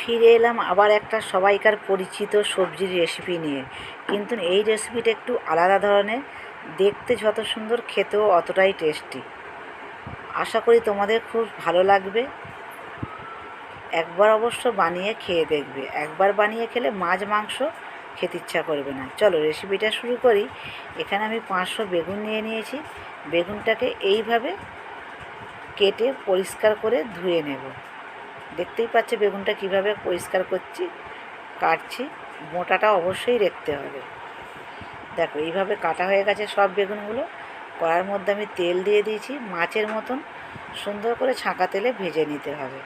ফিরে এলাম আবার একটা সবাইকার পরিচিত সবজির রেসিপি নিয়ে। কিন্তু এই রেসিপিটা একটু আলাদা ধরনের, দেখতে যত সুন্দর খেতেও অতটাই টেস্টি। আশা করি তোমাদের খুব ভালো লাগবে। একবার অবশ্য বানিয়ে খেয়ে দেখবে, একবার বানিয়ে খেলে মাছ মাংস খেতে ইচ্ছা করবে না। চলো রেসিপিটা শুরু করি। এখানে আমি 500 বেগুন নিয়ে নিয়েছি। বেগুনটাকে এইভাবে কেটে পরিষ্কার করে ধুয়ে নেব। দেখতেই পাচ্ছে বেগুনটা কিভাবে পরিষ্কার করছি, কাটছি। মোটাটা অবশ্যই রাখতে হবে। দেখো এইভাবে কাটা হয়ে গেছে সব বেগুনগুলো। কড়ার মধ্যে আমি তেল দিয়ে দিয়েছি, মাছের মতন সুন্দর করে ছাঁকা তেলে ভেজে নিতে হবে।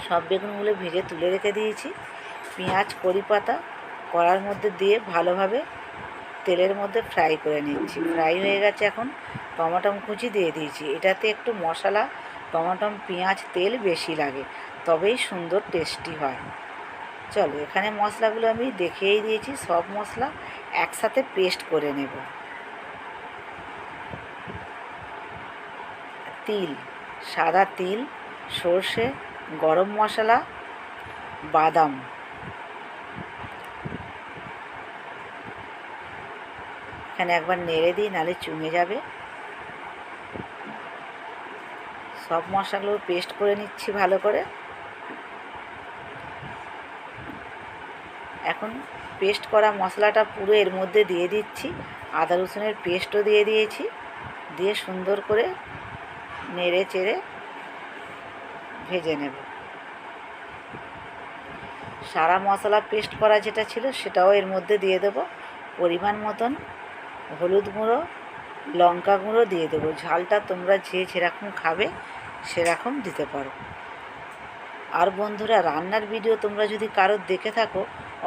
সব বেগুনগুলো ভেজে তুলে রেখে দিয়েছি। পেঁয়াজ কড়ি পাতা কড়ার মধ্যে দিয়ে ভালোভাবে তেলের মধ্যে ফ্রাই করে নিচ্ছি। ফ্রাই হয়ে গেছে, এখন টমেটো কুচি দিয়ে দিয়েছি। এটাতে একটু মশলা, টমেটো, পেঁয়াজ, তেল বেশি লাগে, তবেই সুন্দর টেস্টি হয়। চলো এখানে মশলাগুলো আমি দেখিয়েই দিয়েছি, সব মশলা একসাথে পেস্ট করে নেব। তিল, সাদা তিল, সর্ষে, গরম মশলা, বাদাম। এখানে একবার নেড়ে দিই, নাহলে চুমে যাবে। সব মশলাগুলো পেস্ট করে নিচ্ছি ভালো করে। এখন পেস্ট করা মশলাটা পুরো এর মধ্যে দিয়ে দিচ্ছি। আদা রসুনের পেস্টও দিয়ে দিয়েছি। দিয়ে সুন্দর করে নেড়ে চেড়ে ভেজে নেব। সারা মশলা পেস্ট করা যেটা ছিল সেটাও এর মধ্যে দিয়ে দেবো। পরিমাণ মতন হলুদ গুঁড়ো, লঙ্কা গুঁড়ো দিয়ে দেবো। ঝালটা তোমরা যে যেরকম খাবে সেরকম দিতে পারো। আর বন্ধুরা, রান্নার ভিডিও তোমরা যদি কারোর দেখে থাকো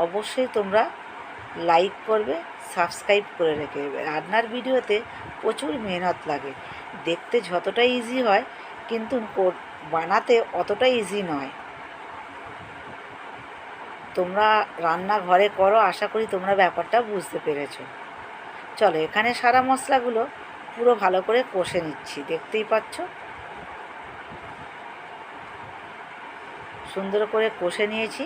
অবশ্যই তোমরা লাইক করবে, সাবস্ক্রাইব করে রেখে দেবে। রান্নার ভিডিওতে প্রচুর মেহনত লাগে। দেখতে যতটা ইজি হয় কিন্তু বানাতে অতটা ইজি নয়। তোমরা রান্নাঘরে করো, আশা করি তোমরা ব্যাপারটা বুঝতে পেরেছো। চলো এখানে সারা মশলাগুলো পুরো ভালো করে কষে নিচ্ছি। দেখতেই পাচ্ছ সুন্দর করে কষে নিয়েছি।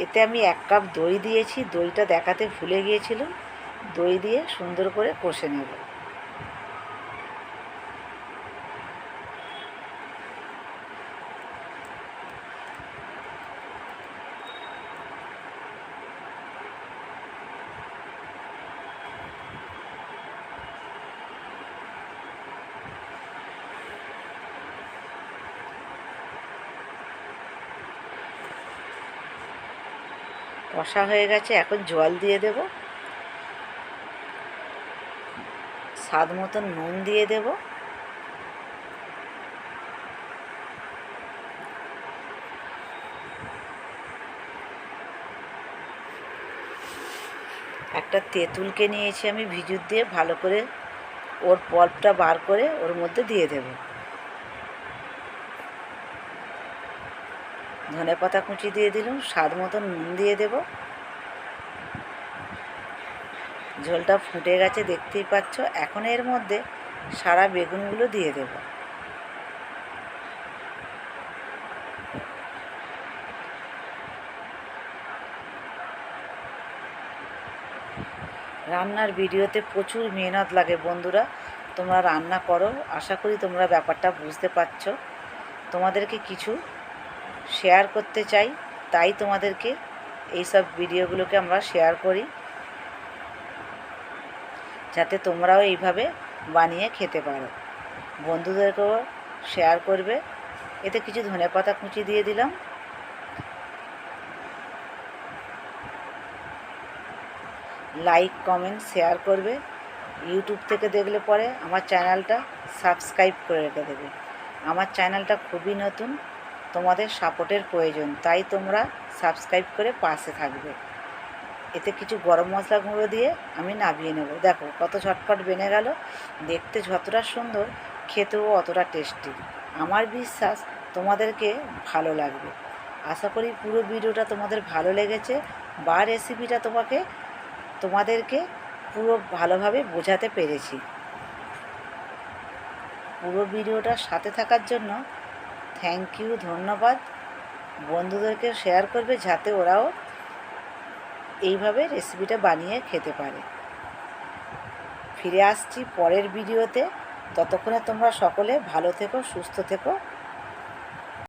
এতে আমি 1 কাপ দই দিয়েছি, দইটা দেখাতে ভুলে গিয়েছিলাম। দই দিয়ে সুন্দর করে কষে নেব। কষা হয়ে গেছে, এখন জল দিয়ে দেব। স্বাদ মতন নুন দিয়ে দেব। একটা তেঁতুলকে নিয়েছি আমি, ভিজুর দিয়ে ভালো করে ওর পল্পটা বার করে ওর মধ্যে দিয়ে দেব। ধনেপাতা কুচি দিয়ে দিলাম, স্বাদ মতন নুন দিয়ে দেব। ঝোলটা ফুটে গেছে, দেখতেই পাচ্ছ। এখন এর মধ্যে সারা বেগুনগুলো দিয়ে দেব। রান্নার ভিডিওতে প্রচুর মেহনত লাগে বন্ধুরা। তোমরা রান্না করো, আশা করি তোমরা ব্যাপারটা বুঝতে পারছো। তোমাদেরকে কিছু শেয়ার করতে চাই, তাই তোমাদেরকে এইসব ভিডিওগুলোকে আমরা শেয়ার করি, যাতে তোমরাও এইভাবে বানিয়ে খেতে পারো। বন্ধুদেরকেও শেয়ার করবে। এতে কিছু ধনেপাতা কুচি দিয়ে দিলাম। লাইক, কমেন্ট, শেয়ার করবে। ইউটিউব থেকে দেখলে পরে আমার চ্যানেলটা সাবস্ক্রাইব করে রেখে দেবে। আমার চ্যানেলটা খুবই নতুন, তোমাদের সাপোর্টের প্রয়োজন, তাই তোমরা সাবস্ক্রাইব করে পাশে থাকবে। এতে কিছু গরম মশলা গুঁড়ো দিয়ে আমি নামিয়ে নেব। দেখো কত ঝটপট বেনে গেল। দেখতে যতটা সুন্দর, খেতেও অতটা টেস্টি। আমার বিশ্বাস তোমাদেরকে ভালো লাগবে। আশা করি পুরো ভিডিওটা তোমাদের ভালো লেগেছে বা রেসিপিটা তোমাদেরকে পুরো ভালোভাবে বোঝাতে পেরেছি। পুরো ভিডিওটার সাথে থাকার জন্য থ্যাংক ইউ, ধন্যবাদ। বন্ধুদেরকে শেয়ার করবে যাতে ওরাও এইভাবে রেসিপিটা বানিয়ে খেতে পারে। ফিরে আসছি পরের ভিডিওতে। ততক্ষণে তোমরা সকলে ভালো থেকো, সুস্থ থেকো।